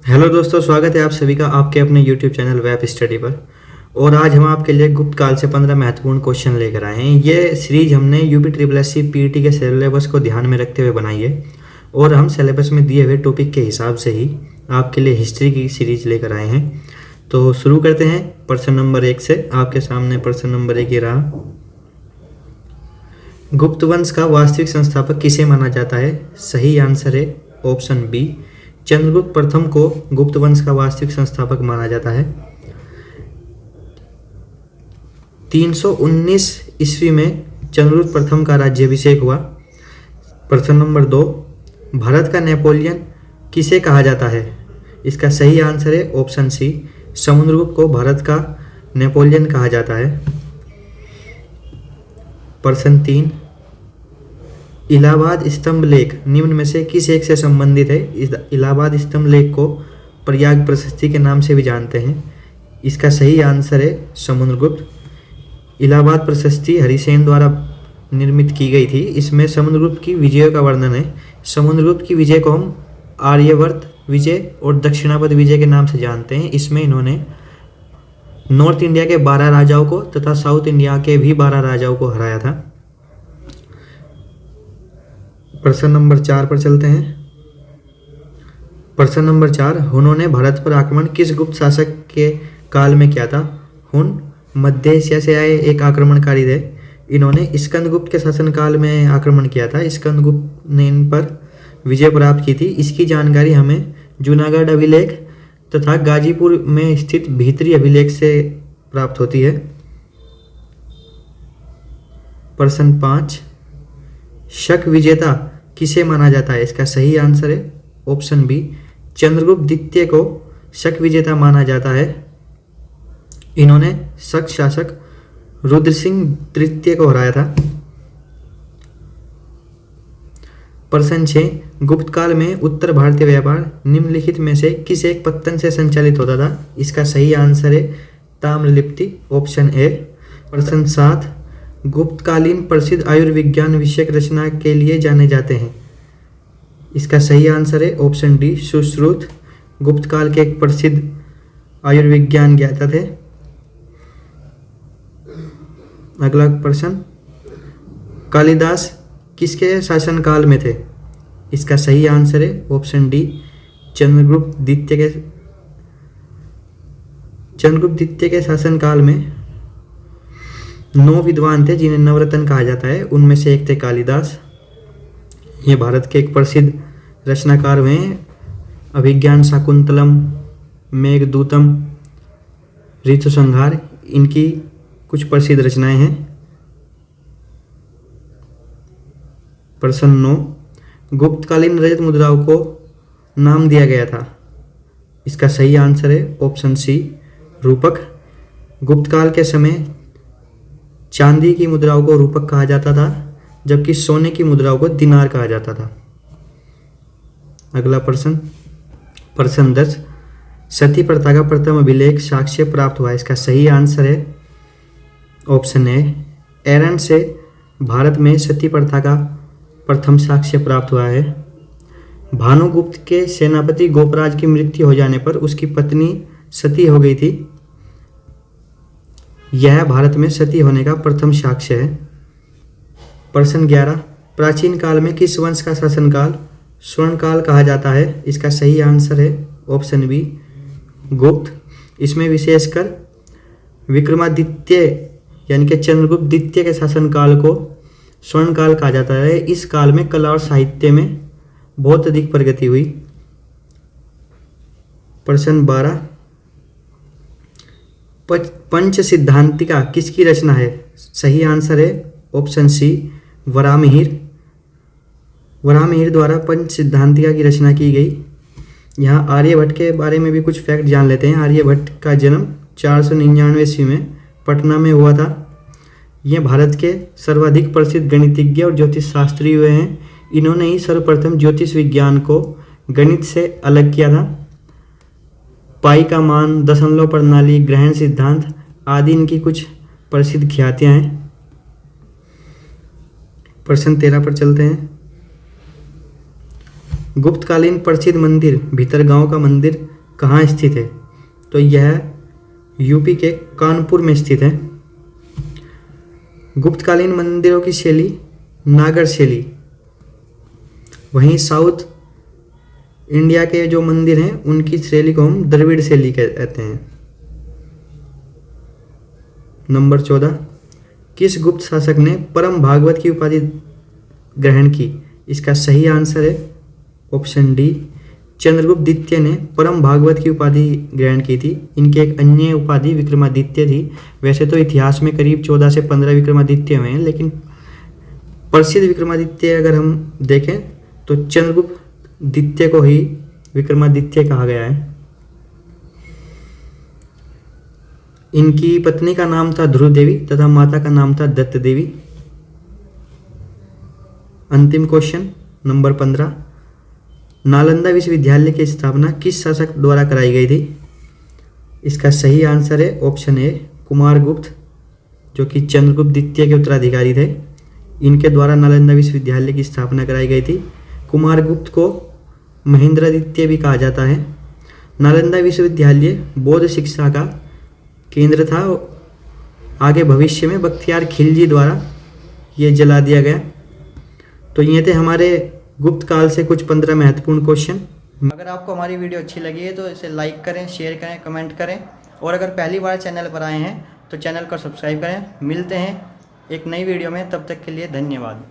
Hello दोस्तों, स्वागत है आप सभी का आपके अपने YouTube चैनल वेब स्टडी पर। और आज हम आपके लिए गुप्त काल से 15 महत्वपूर्ण क्वेश्चन लेकर आए हैं। ये सीरीज हमने UPSSC PET के सिलेबस को ध्यान में रखते हुए बनाई है और हम सिलेबस में दिए हुए टॉपिक के हिसाब से ही आपके लिए हिस्ट्री की सीरीज लेकर आए हैं। तो शुरू करते हैं प्रश्न नंबर 1 से। आपके सामने प्रश्न नंबर 1 ये रहा। गुप्त वंश का वास्तविक संस्थापक किसे माना जाता है? सही आंसर है ऑप्शन बी, चंद्रगुप्त प्रथम को गुप्त वंश का वास्तविक संस्थापक माना जाता है। 319 ईस्वी में चंद्रगुप्त प्रथम का राज्याभिषेक हुआ। प्रश्न नंबर 2, भारत का नेपोलियन किसे कहा जाता है? इसका सही आंसर है ऑप्शन सी, समुद्रगुप्त को भारत का नेपोलियन कहा जाता है। प्रश्न 3, इलाहाबाद स्तंभ लेख निम्न में से किस एक से संबंधित है? इस इलाहाबाद स्तंभ लेख को प्रयाग प्रशस्ति के नाम से भी जानते हैं। इसका सही आंसर है समुद्रगुप्त। इलाहाबाद प्रशस्ति हरिसेन द्वारा निर्मित की गई थी। इसमें समुद्रगुप्त की विजयों का वर्णन है। समुद्रगुप्त की विजय को हम आर्यवर्त विजय और दक्षिणापद विजय के नाम से जानते हैं। इसमें इन्होंने नॉर्थ इंडिया के 12 राजाओं को तथा साउथ इंडिया के भी 12 राजाओं को हराया था। प्रश्न नंबर 4 पर चलते हैं। प्रश्न नंबर 4, हुनों ने भारत पर आक्रमण किस गुप्त शासक के काल में किया था? हुन मध्य एशिया से आए एक आक्रमणकारी थे। इन्होंने स्कंदगुप्त के शासनकाल में आक्रमण किया था। स्कंदगुप्त ने इन पर विजय प्राप्त की थी। इसकी जानकारी हमें जूनागढ़ अभिलेख तथा गाजीपुर में स्थित भीतरी अभिलेख से प्राप्त होती है। प्रश्न 5, शक विजेता किसे माना जाता है? इसका सही आंसर है ऑप्शन बी, चंद्रगुप्त द्वितीय को शक विजेता माना जाता है। इन्होंने शक शासक रुद्र सिंह तृतीय को हराया था। प्रश्न 6, गुप्त काल में उत्तर भारतीय व्यापार निम्नलिखित में से किस एक पत्तन से संचालित होता था? इसका सही आंसर है ताम्रलिप्ति, ऑप्शन ए। प्रश्न 7, गुप्तकालीन प्रसिद्ध आयुर्विज्ञान विषयक रचना के लिए जाने जाते हैं। इसका सही आंसर है ऑप्शन डी, सुश्रुत। गुप्त काल के एक प्रसिद्ध आयुर्विज्ञान ज्ञाता थे। अगला प्रश्न, कालिदास किसके शासनकाल में थे? इसका सही आंसर है ऑप्शन डी, चंद्रगुप्त द्वितीय के शासनकाल में 9 विद्वान थे जिन्हें नवरत्न कहा जाता है। उनमें से एक थे कालिदास। ये भारत के एक प्रसिद्ध रचनाकार हुए हैं। अभिज्ञान शाकुंतलम, मेघदूतम, ऋतुसंहार इनकी कुछ प्रसिद्ध रचनाएं हैं। प्रश्न 9, गुप्तकालीन रजत मुद्राओं को नाम दिया गया था। इसका सही आंसर है ऑप्शन सी, रूपक। गुप्त काल के समय चांदी की मुद्राओं को रूपक कहा जाता था, जबकि सोने की मुद्राओं को दिनार कहा जाता था। अगला प्रश्न, प्रश्न 10, सती प्रथा का प्रथम अभिलेख साक्ष्य प्राप्त हुआ। इसका सही आंसर है ऑप्शन ए, एरन से भारत में सती प्रथा का प्रथम साक्ष्य प्राप्त हुआ है। भानुगुप्त के सेनापति गोपराज की मृत्यु हो जाने पर उसकी पत्नी सती हो गई थी। यह भारत में सती होने का प्रथम साक्ष्य है। प्रश्न 11, प्राचीन काल में किस वंश का शासनकाल स्वर्णकाल कहा जाता है? इसका सही आंसर है ऑप्शन बी, गुप्त। इसमें विशेषकर विक्रमादित्य यानी कि चंद्रगुप्त द्वितीय के शासनकाल को स्वर्णकाल कहा जाता है। इस काल में कला और साहित्य में बहुत अधिक प्रगति हुई। प्रश्न 12, पंच सिद्धांतिका किसकी रचना है? सही आंसर है ऑप्शन सी, वराहमिहिर। वराहमिहिर द्वारा पंच सिद्धांतिका की रचना की गई। यहाँ आर्यभट्ट के बारे में भी कुछ फैक्ट जान लेते हैं। आर्यभट्ट का जन्म 499 ईस्वी में पटना में हुआ था। ये भारत के सर्वाधिक प्रसिद्ध गणितज्ञ और ज्योतिष शास्त्री हुए हैं। इन्होंने ही सर्वप्रथम ज्योतिष विज्ञान को गणित से अलग किया था। पाई का मान, दशमलव प्रणाली, ग्रहण सिद्धांत आदि इनकी कुछ प्रसिद्ध ख्यातियाँ हैं। प्रश्न 13 पर चलते हैं। गुप्तकालीन प्रसिद्ध मंदिर भीतरगांव का मंदिर कहाँ स्थित है? तो यह यूपी के कानपुर में स्थित है। गुप्तकालीन मंदिरों की शैली नागर शैली। वहीं साउथ इंडिया के जो मंदिर हैं उनकी शैली को हम द्रविड़ शैली कहते हैं। नंबर 14, किस गुप्त शासक ने परम भागवत की उपाधि ग्रहण की? इसका सही आंसर है ऑप्शन डी, चंद्रगुप्त द्वितीय ने परम भागवत की उपाधि ग्रहण की थी। इनकी एक अन्य उपाधि विक्रमादित्य थी। वैसे तो इतिहास में करीब 14 से 15 विक्रमादित्य हुए हैं, लेकिन प्रसिद्ध विक्रमादित्य अगर हम देखें तो चंद्रगुप्त द्वितीय को ही विक्रमादित्य कहा गया है। इनकी पत्नी का नाम था ध्रुव देवी तथा माता का नाम था दत्त देवी। अंतिम क्वेश्चन नंबर 15, नालंदा विश्वविद्यालय की स्थापना किस शासक द्वारा कराई गई थी? इसका सही आंसर है ऑप्शन ए, कुमारगुप्त, जो कि चंद्रगुप्त द्वितीय के उत्तराधिकारी थे। इनके द्वारा नालंदा विश्वविद्यालय की स्थापना कराई गई थी। कुमारगुप्त को महेंद्रादित्य भी कहा जाता है। नालंदा विश्वविद्यालय बौद्ध शिक्षा का केंद्र था। आगे भविष्य में बख्तियार खिलजी द्वारा ये जला दिया गया। तो ये थे हमारे गुप्त काल से कुछ 15 महत्वपूर्ण क्वेश्चन। अगर आपको हमारी वीडियो अच्छी लगी है तो इसे लाइक करें, शेयर करें, कमेंट करें, और अगर पहली बार चैनल पर आए हैं तो चैनल को सब्सक्राइब करें। मिलते हैं एक नई वीडियो में, तब तक के लिए धन्यवाद।